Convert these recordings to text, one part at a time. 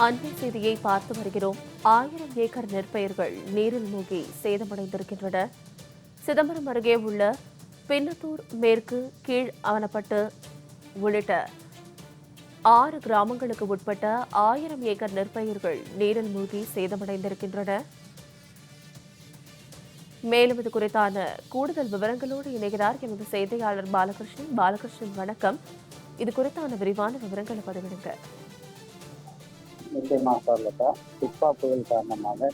அண்மை செய்தியை பார்த்து வருகிறோம். 1000 ஏக்கர் நெற்பயிர்கள் நீரில் மூழ்கி சேதமடைந்திருக்கின்றன. சிதம்பரம் அருகே உள்ள பின்னத்தூர் மேற்கு, கீழ் அவனப்பட்டு உள்ளிட்ட 6 கிராமங்களுக்கு உட்பட்ட 1000 ஏக்கர் நெற்பயிர்கள் நீரில் மூழ்கி சேதமடைந்திருக்கின்றன. மேலும் இது குறித்தான கூடுதல் விவரங்களோடு இணைகிறார் எமது செய்தியாளர் பாலகிருஷ்ணன். பாலகிருஷ்ணன், வணக்கம். இது குறித்தான விரிவான விவரங்களை பதிவிடுங்க. நிச்சயமாக சிப்பா புயல் காரணமாக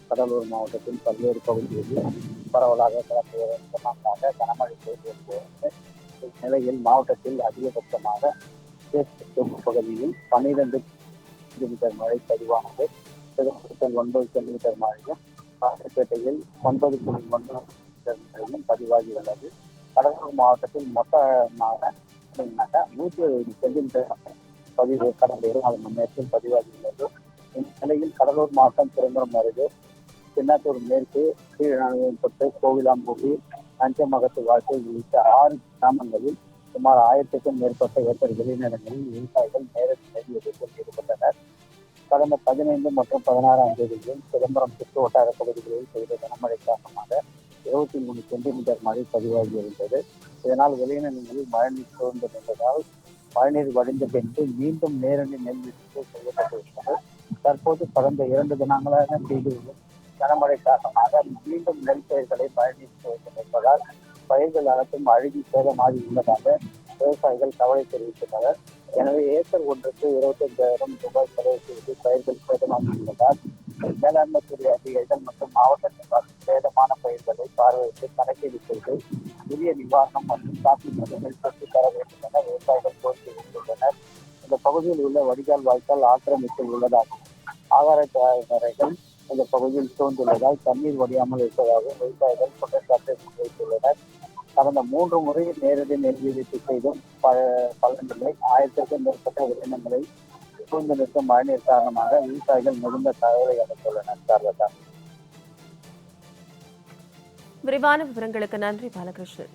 கடலூர் மாவட்டத்தின் பல்வேறு பகுதிகளில் பரவலாக காரணமாக கனமழை பெய்து வருகிறது. இந்நிலையில் மாவட்டத்தில் அதிகபட்சமாக பகுதியில் 12 சென்டிமீட்டர் மழை பதிவானது. 9 சென்டிமீட்டர் மழையும் ராசிப்பேட்டையில் 9.9 மழையும் பதிவாகியுள்ளது. கடலூர் மாவட்டத்தில் மொத்தமாக 120 சென்டிமீட்டர் பதிவு கடந்த 24 மணி நேரத்தில் பதிவாகியுள்ளது. இந்நிலையில் கடலூர் மாவட்டம் சிதம்பரம் அருகே பின்னத்தூர் மேற்கு, கீழ்பட்டு, கோவிலாம்பூடி, அஞ்சமகத்து வாழ்க்கை உள்ளிட்ட 6 கிராமங்களில் சுமார் 1000க்கும் மேற்பட்ட ஏக்கர் விளைநிலங்களில் விவசாயிகள் நேரடி நெல் விதைப்பில் ஈடுபட்டனர். கடந்த 15 மற்றும் 16ஆம் தேதிகளில் சிதம்பரம் சுற்று வட்டார பகுதிகளில் பெய்த கனமழை காரணமாக 23 சென்டிமீட்டர் மழை பதிவாகியிருந்தது. இதனால் விளைநிலங்களில் மழைநீர் சூழ்ந்து நின்றதால் மழைநீர் வடிந்த பின்பு மீண்டும் நேரடி நெல் விதைப்பு செய்யப்பட்டிருக்கிறது. தற்போது கடந்த 2 தினங்களாக பெய்து வரும் கனமழை காரணமாக மீண்டும் நெல் பயிர்களை மழைநீர் சூழ்ந்திருப்பதால் பயிர்கள் அனைத்தும் அழுகி சேதமாகி உள்ளதாக விவசாயிகள் கவலை தெரிவித்துள்ளனர். எனவே ஏக்கர் ஒன்றுக்கு 25,000 ரூபாய் செலவு செய்து பயிர்கள் சேதமாகி உள்ளதால் வேளாண்மை துறை அதிகாரிகள் மற்றும் மாவட்ட நிர்வாகம் சேதமான பயிர்களை பார்வையிட்டு கணக்கீடு செய்து உரிய நிவாரணம் மற்றும் காப்பீடுகள் பெற்று தர வேண்டும் என விவசாயிகள் கோரிக்கை விடுத்துள்ளனர். இந்த பகுதியில் உள்ள வடிகால் வாய்க்கால் ஆக்கிரமிப்பில் உள்ளதாகவும் ஆகாரத்துறைகள் இந்த பகுதியில் சூழ்ந்துள்ளதால் தண்ணீர் வடியாமல் இருப்பதாகவும் விவசாயிகள் குற்றச்சாட்டை முன்வைத்துள்ளனர். கடந்த 3 முறை நேரடி நெல் விதைப்பு செய்தும் பலனில்லை. 1000க்கும் மேற்பட்ட விளைநிலங்களை சூழ்ந்து நிற்கும் மழைநீர் காரணமாக விவசாயிகள் மிகுந்த தகவலை அளித்துள்ளனர். சார்லதா, விரிவான விவரங்களுக்கு நன்றி பாலகிருஷ்ணன்.